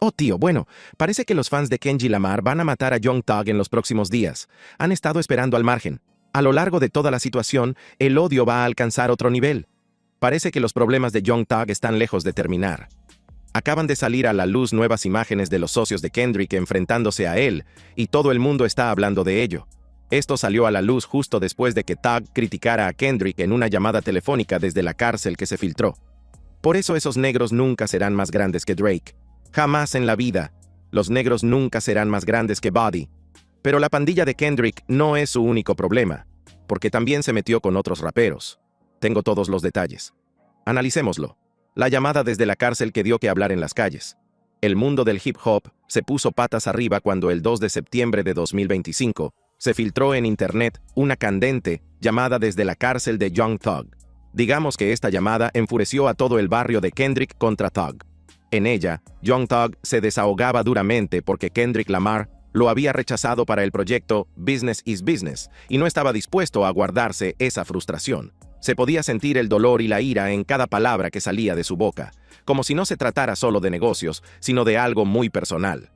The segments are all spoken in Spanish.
Oh, tío, bueno, parece que los fans de Kendrick Lamar van a matar a Young Thug en los próximos días. Han estado esperando al margen. A lo largo de toda la situación, el odio va a alcanzar otro nivel. Parece que los problemas de Young Thug están lejos de terminar. Acaban de salir a la luz nuevas imágenes de los socios de Kendrick enfrentándose a él, y todo el mundo está hablando de ello. Esto salió a la luz justo después de que Thug criticara a Kendrick en una llamada telefónica desde la cárcel que se filtró. Por eso esos negros nunca serán más grandes que Drake. Jamás en la vida. Los negros nunca serán más grandes que Buddy. Pero la pandilla de Kendrick no es su único problema, porque también se metió con otros raperos. Tengo todos los detalles. Analicémoslo. La llamada desde la cárcel que dio que hablar en las calles. El mundo del hip hop se puso patas arriba cuando el 2 de septiembre de 2025 se filtró en internet una candente llamada desde la cárcel de Young Thug. Digamos que esta llamada enfureció a todo el barrio de Kendrick contra Thug. En ella, Young Thug se desahogaba duramente porque Kendrick Lamar lo había rechazado para el proyecto Business is Business y no estaba dispuesto a guardarse esa frustración. Se podía sentir el dolor y la ira en cada palabra que salía de su boca, como si no se tratara solo de negocios, sino de algo muy personal.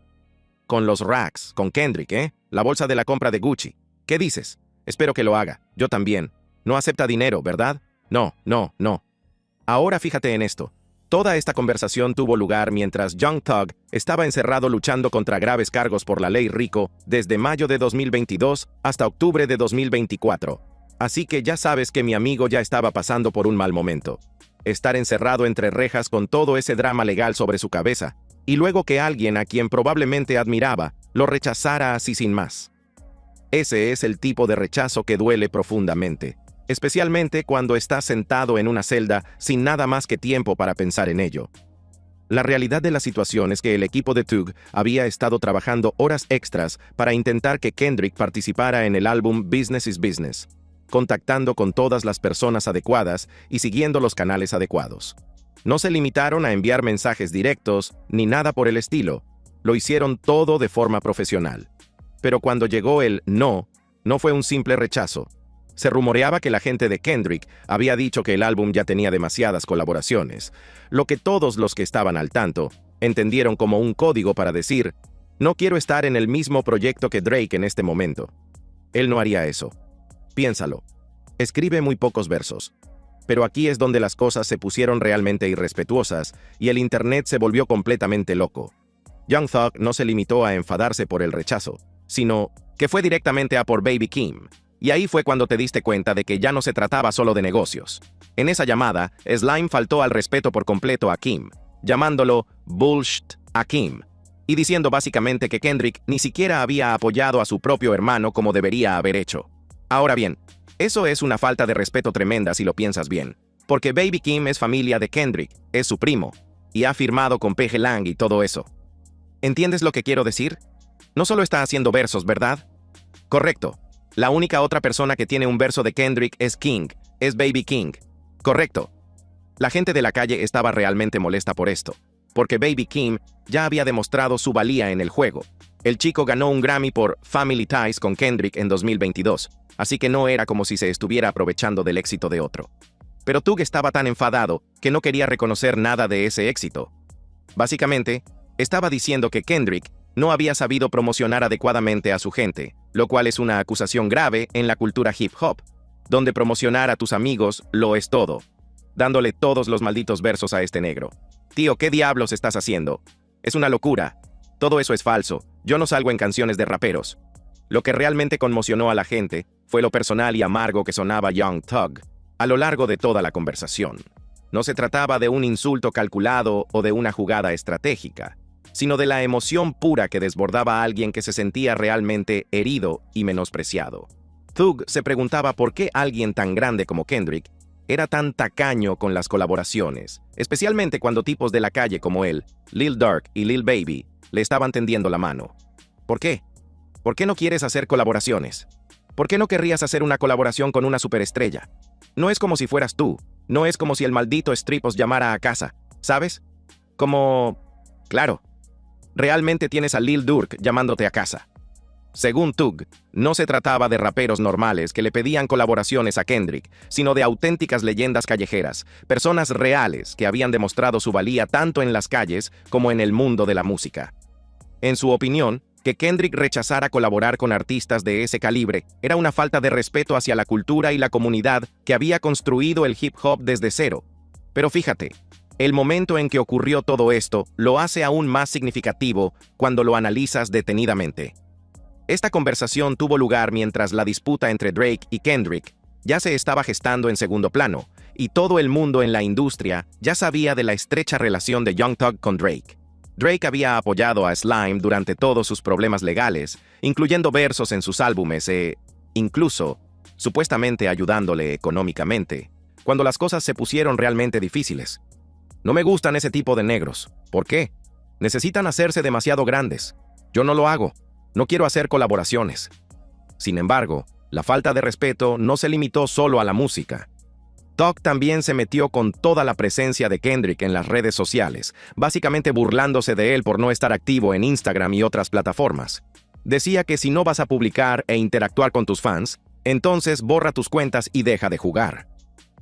Con los racks, con Kendrick, La bolsa de la compra de Gucci. ¿Qué dices? Espero que lo haga. Yo también. No acepta dinero, ¿verdad? No. Ahora fíjate en esto. Toda esta conversación tuvo lugar mientras Young Thug estaba encerrado luchando contra graves cargos por la ley RICO desde mayo de 2022 hasta octubre de 2024. Así que ya sabes que mi amigo ya estaba pasando por un mal momento. Estar encerrado entre rejas con todo ese drama legal sobre su cabeza, y luego que alguien a quien probablemente admiraba lo rechazara así sin más. Ese es el tipo de rechazo que duele profundamente. Especialmente cuando estás sentado en una celda sin nada más que tiempo para pensar en ello. La realidad de la situación es que el equipo de Thug había estado trabajando horas extras para intentar que Kendrick participara en el álbum Business is Business, contactando con todas las personas adecuadas y siguiendo los canales adecuados. No se limitaron a enviar mensajes directos ni nada por el estilo, lo hicieron todo de forma profesional. Pero cuando llegó el no fue un simple rechazo. Se rumoreaba que la gente de Kendrick había dicho que el álbum ya tenía demasiadas colaboraciones, lo que todos los que estaban al tanto entendieron como un código para decir, no quiero estar en el mismo proyecto que Drake en este momento. Él no haría eso. Piénsalo. Escribe muy pocos versos. Pero aquí es donde las cosas se pusieron realmente irrespetuosas y el internet se volvió completamente loco. Young Thug no se limitó a enfadarse por el rechazo, sino que fue directamente a por Baby Keem. Y ahí fue cuando te diste cuenta de que ya no se trataba solo de negocios. En esa llamada, Slime faltó al respeto por completo a Keem, llamándolo bullshit a Keem, y diciendo básicamente que Kendrick ni siquiera había apoyado a su propio hermano como debería haber hecho. Ahora bien, eso es una falta de respeto tremenda si lo piensas bien, porque Baby Keem es familia de Kendrick, es su primo, y ha firmado con PG Lang y todo eso. ¿Entiendes lo que quiero decir? No solo está haciendo versos, ¿verdad? Correcto. La única otra persona que tiene un verso de Kendrick es King, es Baby King. Correcto. La gente de la calle estaba realmente molesta por esto, porque Baby Keem ya había demostrado su valía en el juego. El chico ganó un Grammy por Family Ties con Kendrick en 2022, así que no era como si se estuviera aprovechando del éxito de otro. Pero Thug estaba tan enfadado que no quería reconocer nada de ese éxito. Básicamente, estaba diciendo que Kendrick no había sabido promocionar adecuadamente a su gente, lo cual es una acusación grave en la cultura hip hop, donde promocionar a tus amigos lo es todo, dándole todos los malditos versos a este negro. Tío, ¿qué diablos estás haciendo? Es una locura. Todo eso es falso. Yo no salgo en canciones de raperos. Lo que realmente conmocionó a la gente fue lo personal y amargo que sonaba Young Thug a lo largo de toda la conversación. No se trataba de un insulto calculado o de una jugada estratégica, sino de la emoción pura que desbordaba a alguien que se sentía realmente herido y menospreciado. Thug se preguntaba por qué alguien tan grande como Kendrick era tan tacaño con las colaboraciones, especialmente cuando tipos de la calle como él, Lil Durk y Lil Baby, le estaban tendiendo la mano. ¿Por qué? ¿Por qué no quieres hacer colaboraciones? ¿Por qué no querrías hacer una colaboración con una superestrella? No es como si fueras tú, no es como si el maldito Strip os llamara a casa, ¿sabes? Como... Claro. Realmente tienes a Lil Durk llamándote a casa. Según Tug, no se trataba de raperos normales que le pedían colaboraciones a Kendrick, sino de auténticas leyendas callejeras, personas reales que habían demostrado su valía tanto en las calles como en el mundo de la música. En su opinión, que Kendrick rechazara colaborar con artistas de ese calibre era una falta de respeto hacia la cultura y la comunidad que había construido el hip hop desde cero. Pero fíjate, el momento en que ocurrió todo esto lo hace aún más significativo cuando lo analizas detenidamente. Esta conversación tuvo lugar mientras la disputa entre Drake y Kendrick ya se estaba gestando en segundo plano, y todo el mundo en la industria ya sabía de la estrecha relación de Young Thug con Drake. Drake había apoyado a Slime durante todos sus problemas legales, incluyendo versos en sus álbumes incluso, supuestamente ayudándole económicamente, cuando las cosas se pusieron realmente difíciles. No me gustan ese tipo de negros. ¿Por qué? Necesitan hacerse demasiado grandes. Yo no lo hago. No quiero hacer colaboraciones. Sin embargo, la falta de respeto no se limitó solo a la música. Thug también se metió con toda la presencia de Kendrick en las redes sociales, básicamente burlándose de él por no estar activo en Instagram y otras plataformas. Decía que si no vas a publicar e interactuar con tus fans, entonces borra tus cuentas y deja de jugar.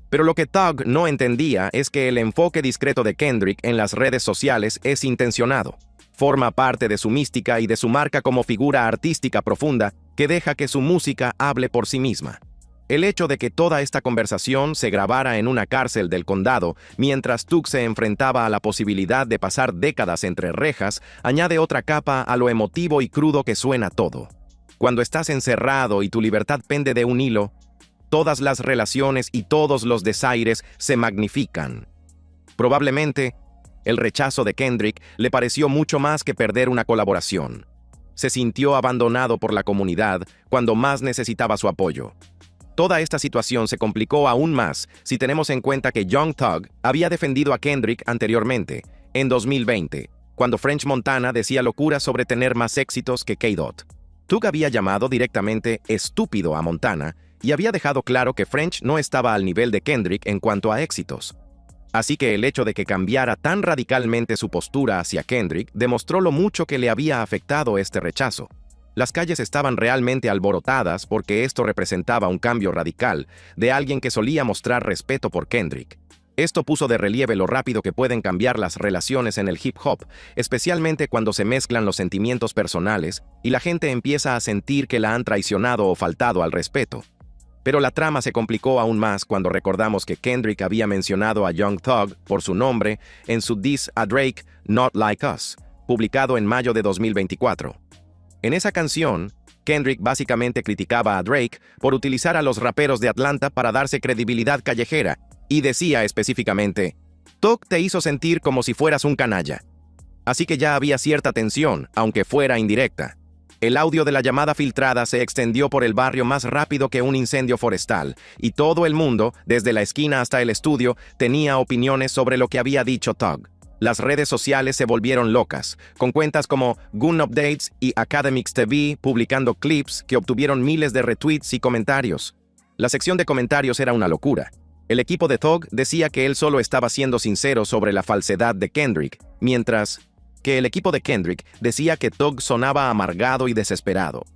Pero lo que Thug no entendía es que el enfoque discreto de Kendrick en las redes sociales es intencionado. Forma parte de su mística y de su marca como figura artística profunda que deja que su música hable por sí misma. El hecho de que toda esta conversación se grabara en una cárcel del condado mientras Thug se enfrentaba a la posibilidad de pasar décadas entre rejas añade otra capa a lo emotivo y crudo que suena todo. Cuando estás encerrado y tu libertad pende de un hilo, todas las relaciones y todos los desaires se magnifican. Probablemente, el rechazo de Kendrick le pareció mucho más que perder una colaboración. Se sintió abandonado por la comunidad cuando más necesitaba su apoyo. Toda esta situación se complicó aún más si tenemos en cuenta que Young Thug había defendido a Kendrick anteriormente, en 2020, cuando French Montana decía locuras sobre tener más éxitos que K-Dot. Thug había llamado directamente estúpido a Montana y había dejado claro que French no estaba al nivel de Kendrick en cuanto a éxitos. Así que el hecho de que cambiara tan radicalmente su postura hacia Kendrick demostró lo mucho que le había afectado este rechazo. Las calles estaban realmente alborotadas porque esto representaba un cambio radical de alguien que solía mostrar respeto por Kendrick. Esto puso de relieve lo rápido que pueden cambiar las relaciones en el hip hop, especialmente cuando se mezclan los sentimientos personales y la gente empieza a sentir que la han traicionado o faltado al respeto. Pero la trama se complicó aún más cuando recordamos que Kendrick había mencionado a Young Thug por su nombre en su diss a Drake, Not Like Us, publicado en mayo de 2024. En esa canción, Kendrick básicamente criticaba a Drake por utilizar a los raperos de Atlanta para darse credibilidad callejera, y decía específicamente, Thug te hizo sentir como si fueras un canalla. Así que ya había cierta tensión, aunque fuera indirecta. El audio de la llamada filtrada se extendió por el barrio más rápido que un incendio forestal, y todo el mundo, desde la esquina hasta el estudio, tenía opiniones sobre lo que había dicho Thug. Las redes sociales se volvieron locas, con cuentas como Gun Updates y Academics TV publicando clips que obtuvieron miles de retweets y comentarios. La sección de comentarios era una locura. El equipo de Thug decía que él solo estaba siendo sincero sobre la falsedad de Kendrick, mientras que el equipo de Kendrick decía que Thug sonaba amargado y desesperado.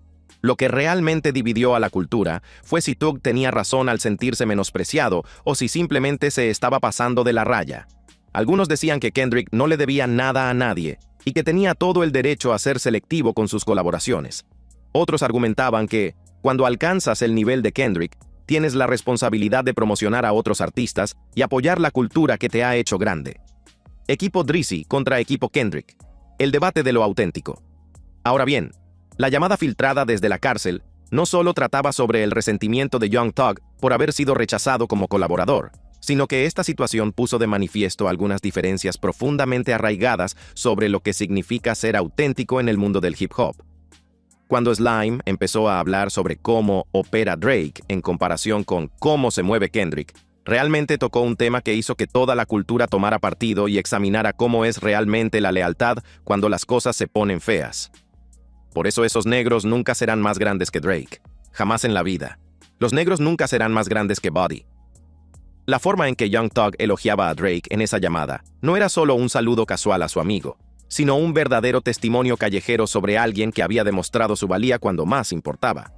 Lo que realmente dividió a la cultura fue si Thug tenía razón al sentirse menospreciado o si simplemente se estaba pasando de la raya. Algunos decían que Kendrick no le debía nada a nadie y que tenía todo el derecho a ser selectivo con sus colaboraciones. Otros argumentaban que, cuando alcanzas el nivel de Kendrick, tienes la responsabilidad de promocionar a otros artistas y apoyar la cultura que te ha hecho grande. Equipo Drizzy contra equipo Kendrick. El debate de lo auténtico. Ahora bien, la llamada filtrada desde la cárcel no solo trataba sobre el resentimiento de Young Thug por haber sido rechazado como colaborador, sino que esta situación puso de manifiesto algunas diferencias profundamente arraigadas sobre lo que significa ser auténtico en el mundo del hip hop. Cuando Slime empezó a hablar sobre cómo opera Drake en comparación con cómo se mueve Kendrick, realmente tocó un tema que hizo que toda la cultura tomara partido y examinara cómo es realmente la lealtad cuando las cosas se ponen feas. Por eso esos negros nunca serán más grandes que Drake. Jamás en la vida. Los negros nunca serán más grandes que Buddy. La forma en que Young Thug elogiaba a Drake en esa llamada no era solo un saludo casual a su amigo. sino un verdadero testimonio callejero sobre alguien que había demostrado su valía cuando más importaba.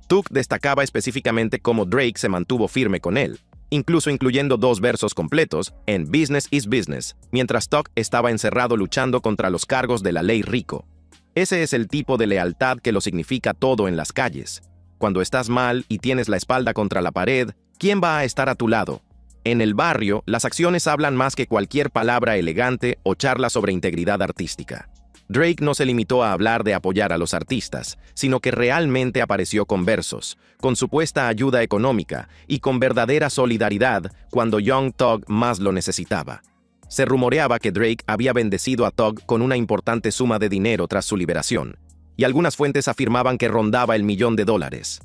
Thug destacaba específicamente cómo Drake se mantuvo firme con él, incluso incluyendo 2 versos completos en Business is Business, mientras Thug estaba encerrado luchando contra los cargos de la ley Rico. Ese es el tipo de lealtad que lo significa todo en las calles. Cuando estás mal y tienes la espalda contra la pared, ¿quién va a estar a tu lado? En el barrio, las acciones hablan más que cualquier palabra elegante o charla sobre integridad artística. Drake no se limitó a hablar de apoyar a los artistas, sino que realmente apareció con versos, con supuesta ayuda económica y con verdadera solidaridad cuando Young Thug más lo necesitaba. Se rumoreaba que Drake había bendecido a Thug con una importante suma de dinero tras su liberación, y algunas fuentes afirmaban que rondaba el $1.000.000.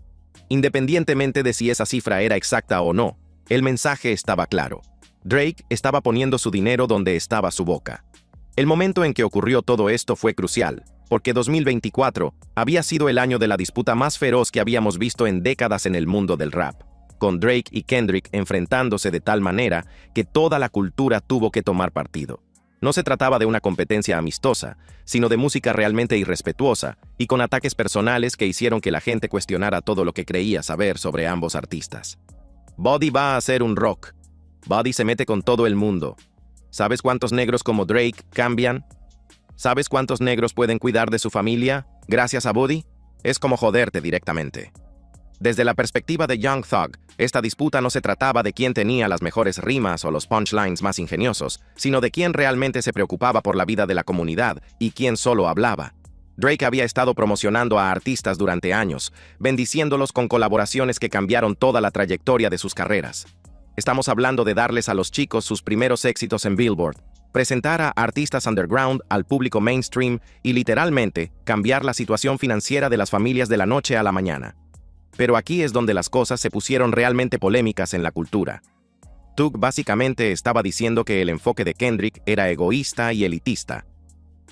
Independientemente de si esa cifra era exacta o no, el mensaje estaba claro. Drake estaba poniendo su dinero donde estaba su boca. El momento en que ocurrió todo esto fue crucial, porque 2024 había sido el año de la disputa más feroz que habíamos visto en décadas en el mundo del rap, con Drake y Kendrick enfrentándose de tal manera que toda la cultura tuvo que tomar partido. No se trataba de una competencia amistosa, sino de música realmente irrespetuosa y con ataques personales que hicieron que la gente cuestionara todo lo que creía saber sobre ambos artistas. Buddy va a hacer un rock. Buddy se mete con todo el mundo. ¿Sabes cuántos negros como Drake cambian? ¿Sabes cuántos negros pueden cuidar de su familia gracias a Buddy? Es como joderte directamente. Desde la perspectiva de Young Thug, esta disputa no se trataba de quién tenía las mejores rimas o los punchlines más ingeniosos, sino de quién realmente se preocupaba por la vida de la comunidad y quién solo hablaba. Drake había estado promocionando a artistas durante años, bendiciéndolos con colaboraciones que cambiaron toda la trayectoria de sus carreras. Estamos hablando de darles a los chicos sus primeros éxitos en Billboard, presentar a artistas underground al público mainstream y literalmente cambiar la situación financiera de las familias de la noche a la mañana. Pero aquí es donde las cosas se pusieron realmente polémicas en la cultura. Thug básicamente estaba diciendo que el enfoque de Kendrick era egoísta y elitista.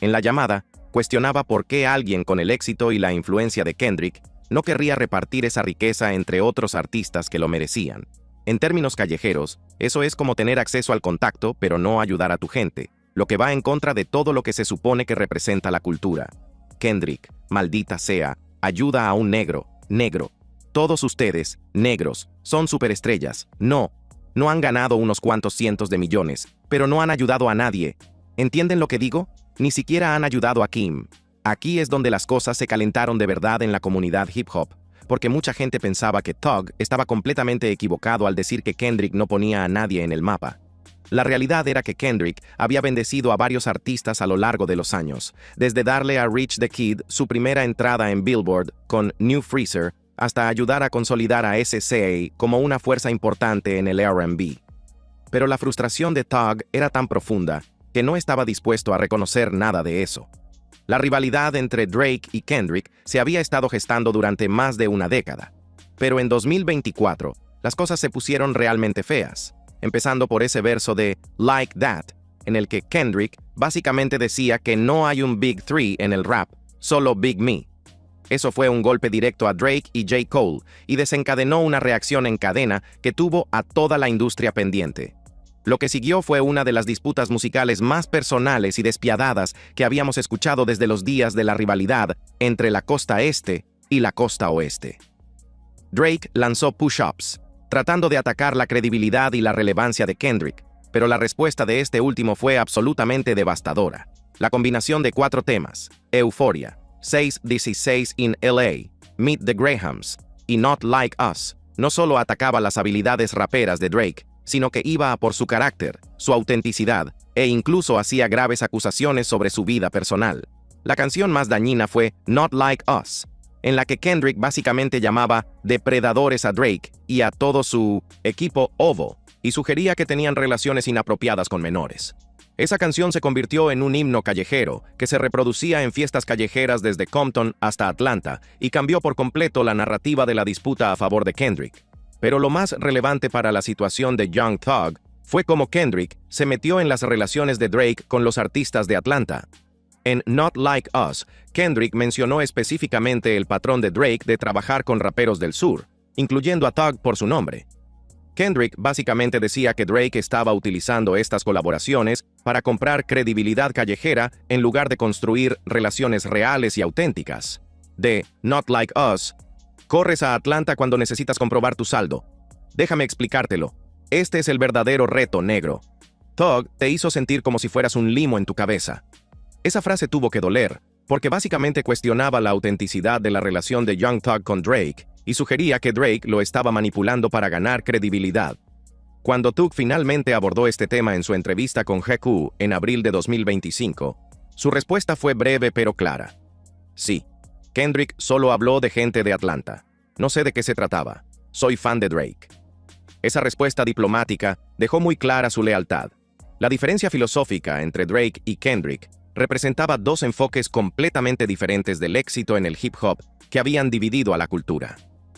En la llamada, cuestionaba por qué alguien con el éxito y la influencia de Kendrick no querría repartir esa riqueza entre otros artistas que lo merecían. En términos callejeros, eso es como tener acceso al contacto, pero no ayudar a tu gente, lo que va en contra de todo lo que se supone que representa la cultura. Kendrick, maldita sea, ayuda a un negro. Todos ustedes, negros, son superestrellas. No han ganado unos cuantos cientos de millones, pero no han ayudado a nadie. ¿Entienden lo que digo? Ni siquiera han ayudado a Kim. Aquí es donde las cosas se calentaron de verdad en la comunidad hip hop, porque mucha gente pensaba que Thug estaba completamente equivocado al decir que Kendrick no ponía a nadie en el mapa. La realidad era que Kendrick había bendecido a varios artistas a lo largo de los años, desde darle a Rich the Kid su primera entrada en Billboard con New Freezer, hasta ayudar a consolidar a SCA como una fuerza importante en el R&B. Pero la frustración de Thug era tan profunda que no estaba dispuesto a reconocer nada de eso. La rivalidad entre Drake y Kendrick se había estado gestando durante más de una década. Pero en 2024, las cosas se pusieron realmente feas, empezando por ese verso de Like That, en el que Kendrick básicamente decía que no hay un Big Three en el rap, solo Big Me. Eso fue un golpe directo a Drake y J. Cole y desencadenó una reacción en cadena que tuvo a toda la industria pendiente. Lo que siguió fue una de las disputas musicales más personales y despiadadas que habíamos escuchado desde los días de la rivalidad entre la costa este y la costa oeste. Drake lanzó push-ups, tratando de atacar la credibilidad y la relevancia de Kendrick, pero la respuesta de este último fue absolutamente devastadora. La combinación de 4 temas, Euphoria, 616 in LA, Meet the Grahams y Not Like Us, no solo atacaba las habilidades raperas de Drake, sino que iba a por su carácter, su autenticidad, e incluso hacía graves acusaciones sobre su vida personal. La canción más dañina fue Not Like Us, en la que Kendrick básicamente llamaba depredadores a Drake y a todo su equipo OVO, y sugería que tenían relaciones inapropiadas con menores. Esa canción se convirtió en un himno callejero que se reproducía en fiestas callejeras desde Compton hasta Atlanta y cambió por completo la narrativa de la disputa a favor de Kendrick. Pero lo más relevante para la situación de Young Thug fue cómo Kendrick se metió en las relaciones de Drake con los artistas de Atlanta. En Not Like Us, Kendrick mencionó específicamente el patrón de Drake de trabajar con raperos del sur, incluyendo a Thug por su nombre. Kendrick básicamente decía que Drake estaba utilizando estas colaboraciones para comprar credibilidad callejera en lugar de construir relaciones reales y auténticas. De Not Like Us, corres a Atlanta cuando necesitas comprobar tu saldo. Déjame explicártelo. Este es el verdadero reto, negro. Thug te hizo sentir como si fueras un limo en tu cabeza. Esa frase tuvo que doler, porque básicamente cuestionaba la autenticidad de la relación de Young Thug con Drake y sugería que Drake lo estaba manipulando para ganar credibilidad. Cuando Thug finalmente abordó este tema en su entrevista con GQ en abril de 2025, su respuesta fue breve pero clara. Sí, Kendrick solo habló de gente de Atlanta. No sé de qué se trataba. Soy fan de Drake. Esa respuesta diplomática dejó muy clara su lealtad. La diferencia filosófica entre Drake y Kendrick representaba dos enfoques completamente diferentes del éxito en el hip hop que habían dividido a la cultura.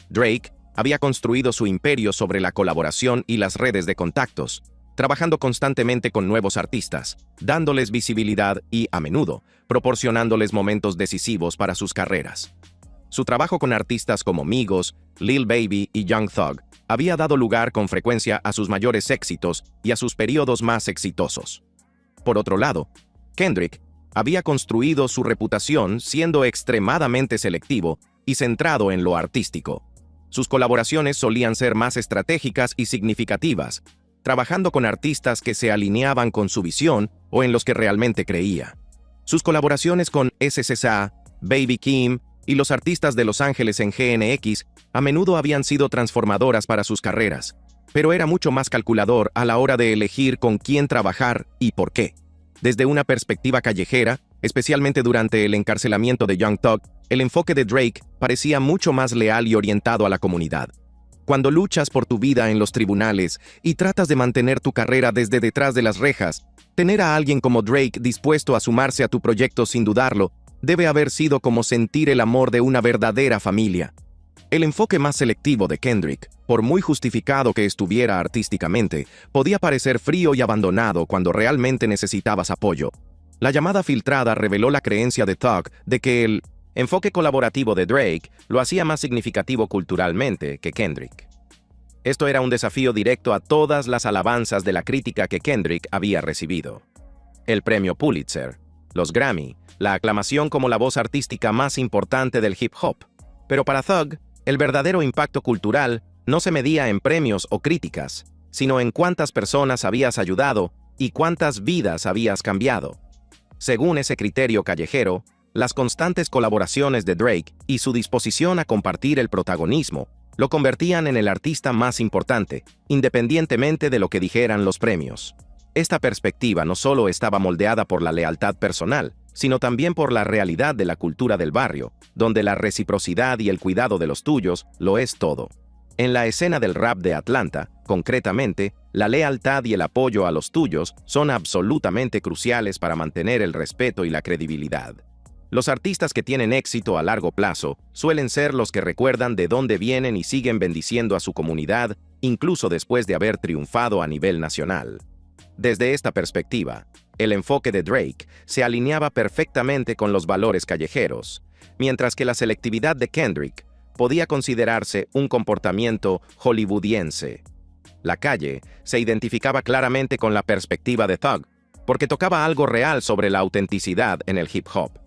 Drake había construido su imperio sobre la colaboración y las redes de contactos, trabajando constantemente con nuevos artistas, dándoles visibilidad y, a menudo, proporcionándoles momentos decisivos para sus carreras. Su trabajo con artistas como Migos, Lil Baby y Young Thug había dado lugar con frecuencia a sus mayores éxitos y a sus periodos más exitosos. Por otro lado, Kendrick había construido su reputación siendo extremadamente selectivo y centrado en lo artístico. Sus colaboraciones solían ser más estratégicas y significativas, trabajando con artistas que se alineaban con su visión o en los que realmente creía. Sus colaboraciones con SZA, Baby Keem y los artistas de Los Ángeles en GNX a menudo habían sido transformadoras para sus carreras, pero era mucho más calculador a la hora de elegir con quién trabajar y por qué. Desde una perspectiva callejera, especialmente durante el encarcelamiento de Young Thug, el enfoque de Drake parecía mucho más leal y orientado a la comunidad. Cuando luchas por tu vida en los tribunales y tratas de mantener tu carrera desde detrás de las rejas, tener a alguien como Drake dispuesto a sumarse a tu proyecto sin dudarlo, debe haber sido como sentir el amor de una verdadera familia. El enfoque más selectivo de Kendrick, por muy justificado que estuviera artísticamente, podía parecer frío y abandonado cuando realmente necesitabas apoyo. La llamada filtrada reveló la creencia de Thug de que el enfoque colaborativo de Drake lo hacía más significativo culturalmente que Kendrick. Esto era un desafío directo a todas las alabanzas de la crítica que Kendrick había recibido. El premio Pulitzer, los Grammy, la aclamación como la voz artística más importante del hip hop. Pero para Thug, el verdadero impacto cultural no se medía en premios o críticas, sino en cuántas personas habías ayudado y cuántas vidas habías cambiado. Según ese criterio callejero, las constantes colaboraciones de Drake y su disposición a compartir el protagonismo lo convertían en el artista más importante, independientemente de lo que dijeran los premios. Esta perspectiva no solo estaba moldeada por la lealtad personal, sino también por la realidad de la cultura del barrio, donde la reciprocidad y el cuidado de los tuyos lo es todo. En la escena del rap de Atlanta, concretamente, la lealtad y el apoyo a los tuyos son absolutamente cruciales para mantener el respeto y la credibilidad. Los artistas que tienen éxito a largo plazo suelen ser los que recuerdan de dónde vienen y siguen bendiciendo a su comunidad, incluso después de haber triunfado a nivel nacional. Desde esta perspectiva, el enfoque de Drake se alineaba perfectamente con los valores callejeros, mientras que la selectividad de Kendrick podía considerarse un comportamiento hollywoodiense. La calle se identificaba claramente con la perspectiva de Thug, porque tocaba algo real sobre la autenticidad en el hip hop.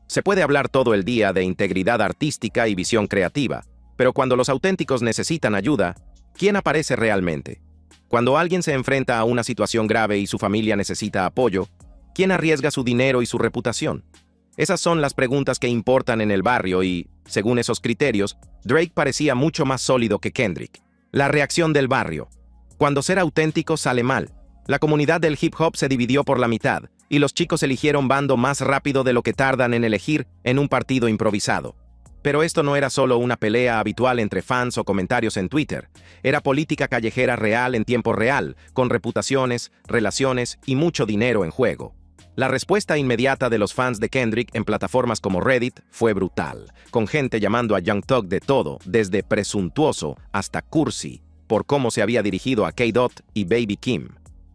Se puede hablar todo el día de integridad artística y visión creativa, pero cuando los auténticos necesitan ayuda, ¿quién aparece realmente? Cuando alguien se enfrenta a una situación grave y su familia necesita apoyo, ¿quién arriesga su dinero y su reputación? Esas son las preguntas que importan en el barrio y, según esos criterios, Drake parecía mucho más sólido que Kendrick. La reacción del barrio. Cuando ser auténtico sale mal. La comunidad del hip hop se dividió por la mitad, y los chicos eligieron bando más rápido de lo que tardan en elegir en un partido improvisado. Pero esto no era solo una pelea habitual entre fans o comentarios en Twitter. Era política callejera real en tiempo real, con reputaciones, relaciones y mucho dinero en juego. La respuesta inmediata de los fans de Kendrick en plataformas como Reddit fue brutal, con gente llamando a Young Thug de todo, desde presuntuoso hasta cursi, por cómo se había dirigido a K-Dot y Baby Keem.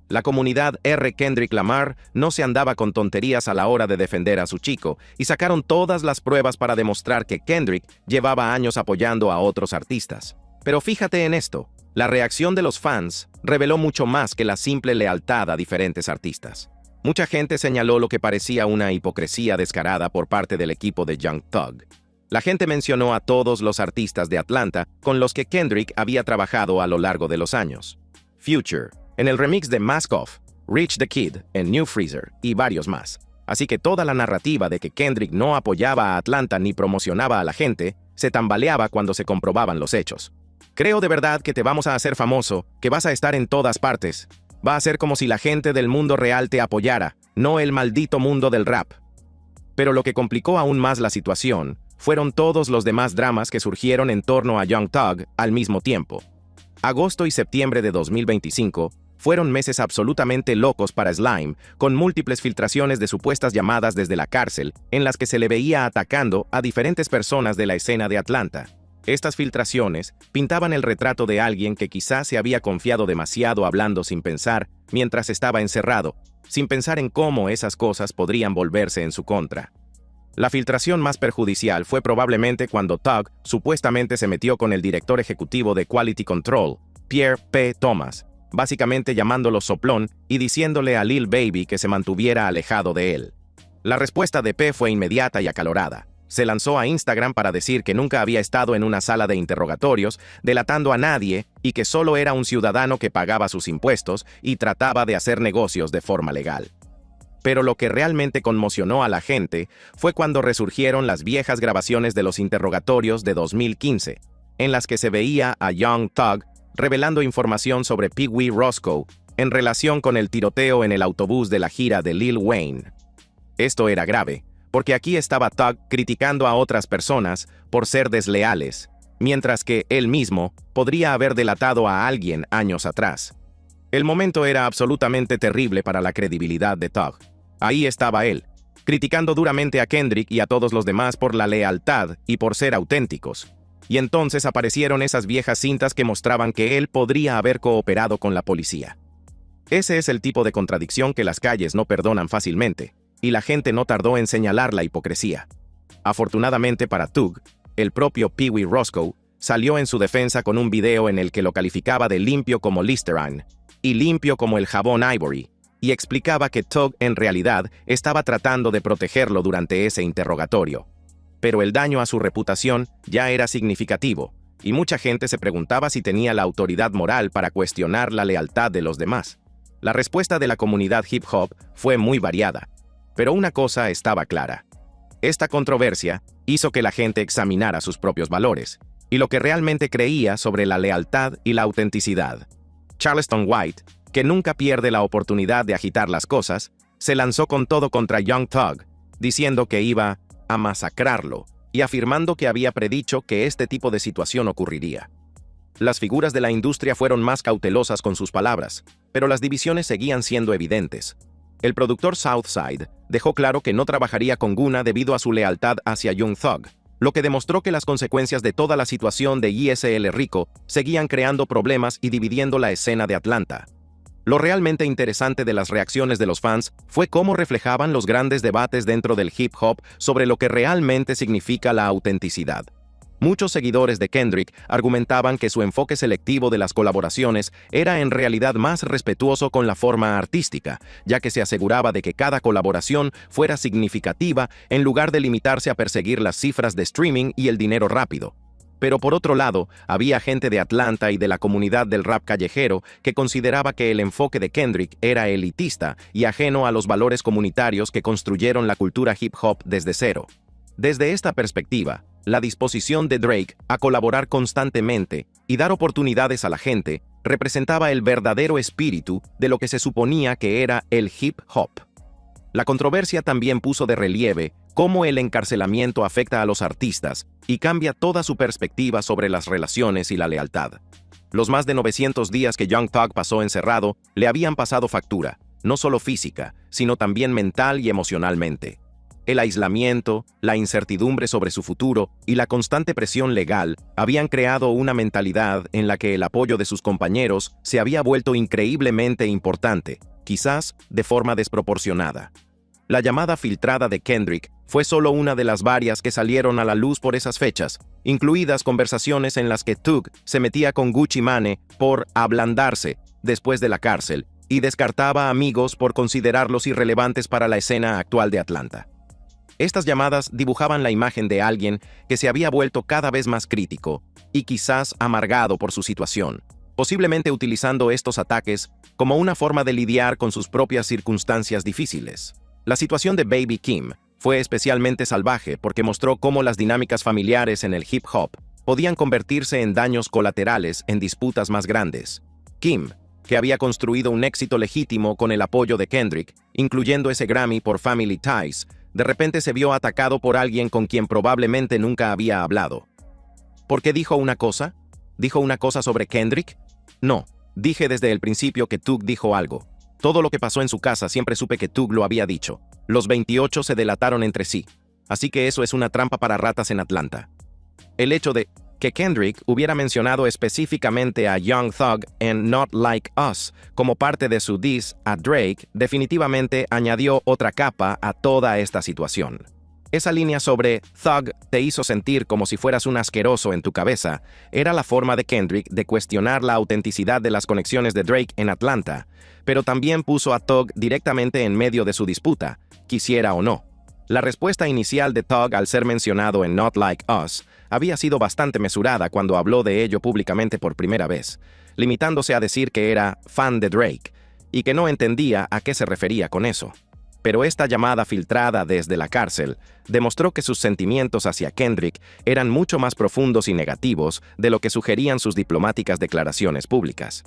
La comunidad R. Kendrick Lamar no se andaba con tonterías a la hora de defender a su chico y sacaron todas las pruebas para demostrar que Kendrick llevaba años apoyando a otros artistas. Pero fíjate en esto, La reacción de los fans reveló mucho más que la simple lealtad a diferentes artistas. Mucha gente señaló lo que parecía una hipocresía descarada por parte del equipo de Young Thug. La gente mencionó a todos los artistas de Atlanta con los que Kendrick había trabajado a lo largo de los años. Future, en el remix de Mask Off, Rich the Kid, en New Freezer y varios más. Así que toda la narrativa de que Kendrick no apoyaba a Atlanta ni promocionaba a la gente, se tambaleaba cuando se comprobaban los hechos. Creo de verdad que te vamos a hacer famoso, que vas a estar en todas partes. Va a ser como si la gente del mundo real te apoyara, no el maldito mundo del rap. Pero lo que complicó aún más la situación fueron todos los demás dramas que surgieron en torno a Young Thug al mismo tiempo. Agosto y septiembre de 2025 fueron meses absolutamente locos para Slime, con múltiples filtraciones de supuestas llamadas desde la cárcel, en las que se le veía atacando a diferentes personas de la escena de Atlanta. Estas filtraciones pintaban el retrato de alguien que quizás se había confiado demasiado hablando sin pensar mientras estaba encerrado, sin pensar en cómo esas cosas podrían volverse en su contra. La filtración más perjudicial fue probablemente cuando Thug supuestamente se metió con el director ejecutivo de Quality Control, Pierre P. Thomas, básicamente llamándolo soplón y diciéndole a Lil Baby que se mantuviera alejado de él. La respuesta de P fue inmediata y acalorada. Se lanzó a Instagram para decir que nunca había estado en una sala de interrogatorios, delatando a nadie y que solo era un ciudadano que pagaba sus impuestos y trataba de hacer negocios de forma legal. Pero lo que realmente conmocionó a la gente fue cuando resurgieron las viejas grabaciones de los interrogatorios de 2015, en las que se veía a Young Thug revelando información sobre Pee Wee Roscoe en relación con el tiroteo en el autobús de la gira de Lil Wayne. Esto era grave, porque aquí estaba Thug criticando a otras personas por ser desleales, mientras que él mismo podría haber delatado a alguien años atrás. El momento era absolutamente terrible para la credibilidad de Thug. Ahí estaba él, criticando duramente a Kendrick y a todos los demás por la lealtad y por ser auténticos. Y entonces aparecieron esas viejas cintas que mostraban que él podría haber cooperado con la policía. Ese es el tipo de contradicción que las calles no perdonan fácilmente, y la gente no tardó en señalar la hipocresía. Afortunadamente para Thug, el propio Pee Wee Roscoe salió en su defensa con un video en el que lo calificaba de limpio como Listerine y limpio como el jabón Ivory, y explicaba que Thug en realidad estaba tratando de protegerlo durante ese interrogatorio. Pero el daño a su reputación ya era significativo, y mucha gente se preguntaba si tenía la autoridad moral para cuestionar la lealtad de los demás. La respuesta de la comunidad hip hop fue muy variada, pero una cosa estaba clara. Esta controversia hizo que la gente examinara sus propios valores, y lo que realmente creía sobre la lealtad y la autenticidad. Charleston White, que nunca pierde la oportunidad de agitar las cosas, se lanzó con todo contra Young Thug, diciendo que iba a masacrarlo y afirmando que había predicho que este tipo de situación ocurriría. Las figuras de la industria fueron más cautelosas con sus palabras, pero las divisiones seguían siendo evidentes. El productor Southside dejó claro que no trabajaría con Gunna debido a su lealtad hacia Young Thug, lo que demostró que las consecuencias de toda la situación de YSL Rico seguían creando problemas y dividiendo la escena de Atlanta. Lo realmente interesante de las reacciones de los fans fue cómo reflejaban los grandes debates dentro del hip hop sobre lo que realmente significa la autenticidad. Muchos seguidores de Kendrick argumentaban que su enfoque selectivo de las colaboraciones era en realidad más respetuoso con la forma artística, ya que se aseguraba de que cada colaboración fuera significativa en lugar de limitarse a perseguir las cifras de streaming y el dinero rápido. Pero por otro lado, había gente de Atlanta y de la comunidad del rap callejero que consideraba que el enfoque de Kendrick era elitista y ajeno a los valores comunitarios que construyeron la cultura hip hop desde cero. Desde esta perspectiva, la disposición de Drake a colaborar constantemente y dar oportunidades a la gente representaba el verdadero espíritu de lo que se suponía que era el hip hop. La controversia también puso de relieve cómo el encarcelamiento afecta a los artistas y cambia toda su perspectiva sobre las relaciones y la lealtad. Los más de 900 días que Young Thug pasó encerrado le habían pasado factura, no solo física, sino también mental y emocionalmente. El aislamiento, la incertidumbre sobre su futuro y la constante presión legal habían creado una mentalidad en la que el apoyo de sus compañeros se había vuelto increíblemente importante, quizás de forma desproporcionada. La llamada filtrada de Kendrick fue solo una de las varias que salieron a la luz por esas fechas, incluidas conversaciones en las que Tug se metía con Gucci Mane por ablandarse después de la cárcel y descartaba a amigos por considerarlos irrelevantes para la escena actual de Atlanta. Estas llamadas dibujaban la imagen de alguien que se había vuelto cada vez más crítico y quizás amargado por su situación, posiblemente utilizando estos ataques como una forma de lidiar con sus propias circunstancias difíciles. La situación de Baby Kim fue especialmente salvaje porque mostró cómo las dinámicas familiares en el hip hop podían convertirse en daños colaterales en disputas más grandes. Kim, que había construido un éxito legítimo con el apoyo de Kendrick, incluyendo ese Grammy por Family Ties, de repente se vio atacado por alguien con quien probablemente nunca había hablado. ¿Por qué dijo una cosa? ¿Dijo una cosa sobre Kendrick? No, dije desde el principio que Tug dijo algo. Todo lo que pasó en su casa siempre supe que Tug lo había dicho. Los 28 se delataron entre sí. Así que eso es una trampa para ratas en Atlanta. El hecho de que Kendrick hubiera mencionado específicamente a Young Thug en Not Like Us como parte de su diss a Drake definitivamente añadió otra capa a toda esta situación. Esa línea sobre Thug te hizo sentir como si fueras un asqueroso en tu cabeza era la forma de Kendrick de cuestionar la autenticidad de las conexiones de Drake en Atlanta, pero también puso a Thug directamente en medio de su disputa, quisiera o no. La respuesta inicial de Thug al ser mencionado en Not Like Us había sido bastante mesurada cuando habló de ello públicamente por primera vez, limitándose a decir que era fan de Drake y que no entendía a qué se refería con eso. Pero esta llamada filtrada desde la cárcel demostró que sus sentimientos hacia Kendrick eran mucho más profundos y negativos de lo que sugerían sus diplomáticas declaraciones públicas.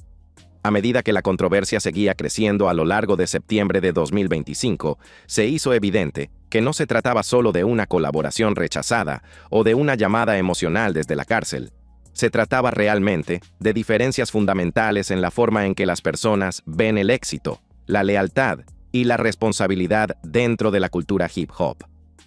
A medida que la controversia seguía creciendo a lo largo de septiembre de 2025, se hizo evidente que no se trataba solo de una colaboración rechazada o de una llamada emocional desde la cárcel. Se trataba realmente de diferencias fundamentales en la forma en que las personas ven el éxito, la lealtad y la responsabilidad dentro de la cultura hip hop.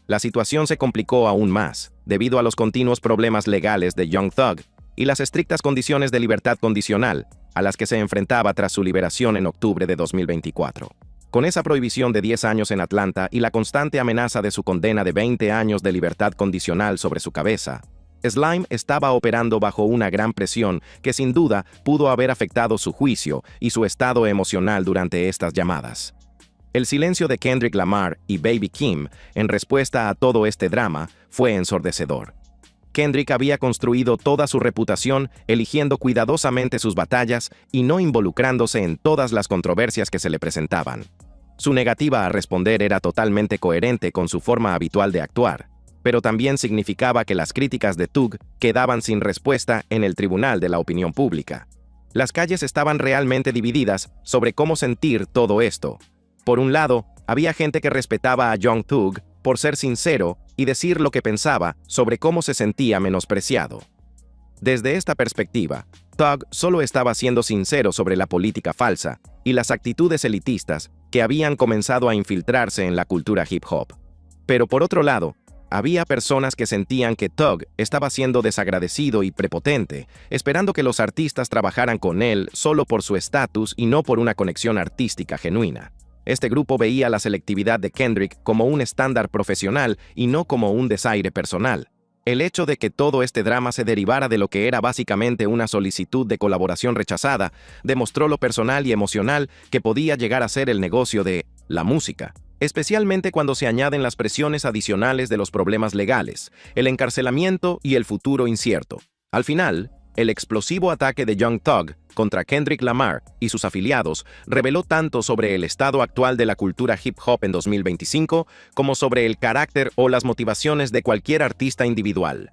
La situación se complicó aún más debido a los continuos problemas legales de Young Thug y las estrictas condiciones de libertad condicional a las que se enfrentaba tras su liberación en octubre de 2024. Con esa prohibición de 10 años en Atlanta y la constante amenaza de su condena de 20 años de libertad condicional sobre su cabeza, Slime estaba operando bajo una gran presión que sin duda pudo haber afectado su juicio y su estado emocional durante estas llamadas. El silencio de Kendrick Lamar y Baby Kim en respuesta a todo este drama fue ensordecedor. Kendrick había construido toda su reputación eligiendo cuidadosamente sus batallas y no involucrándose en todas las controversias que se le presentaban. Su negativa a responder era totalmente coherente con su forma habitual de actuar, pero también significaba que las críticas de Tug quedaban sin respuesta en el tribunal de la opinión pública. Las calles estaban realmente divididas sobre cómo sentir todo esto. Por un lado, había gente que respetaba a Young Thug por ser sincero y decir lo que pensaba sobre cómo se sentía menospreciado. Desde esta perspectiva, Thug solo estaba siendo sincero sobre la política falsa y las actitudes elitistas que habían comenzado a infiltrarse en la cultura hip hop. Pero por otro lado, había personas que sentían que Thug estaba siendo desagradecido y prepotente, esperando que los artistas trabajaran con él solo por su estatus y no por una conexión artística genuina. Este grupo veía la selectividad de Kendrick como un estándar profesional y no como un desaire personal. El hecho de que todo este drama se derivara de lo que era básicamente una solicitud de colaboración rechazada demostró lo personal y emocional que podía llegar a ser el negocio de la música, especialmente cuando se añaden las presiones adicionales de los problemas legales, el encarcelamiento y el futuro incierto. Al final, el explosivo ataque de Young Thug contra Kendrick Lamar y sus afiliados reveló tanto sobre el estado actual de la cultura hip hop en 2025 como sobre el carácter o las motivaciones de cualquier artista individual.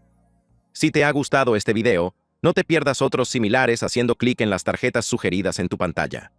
Si te ha gustado este video, no te pierdas otros similares haciendo clic en las tarjetas sugeridas en tu pantalla.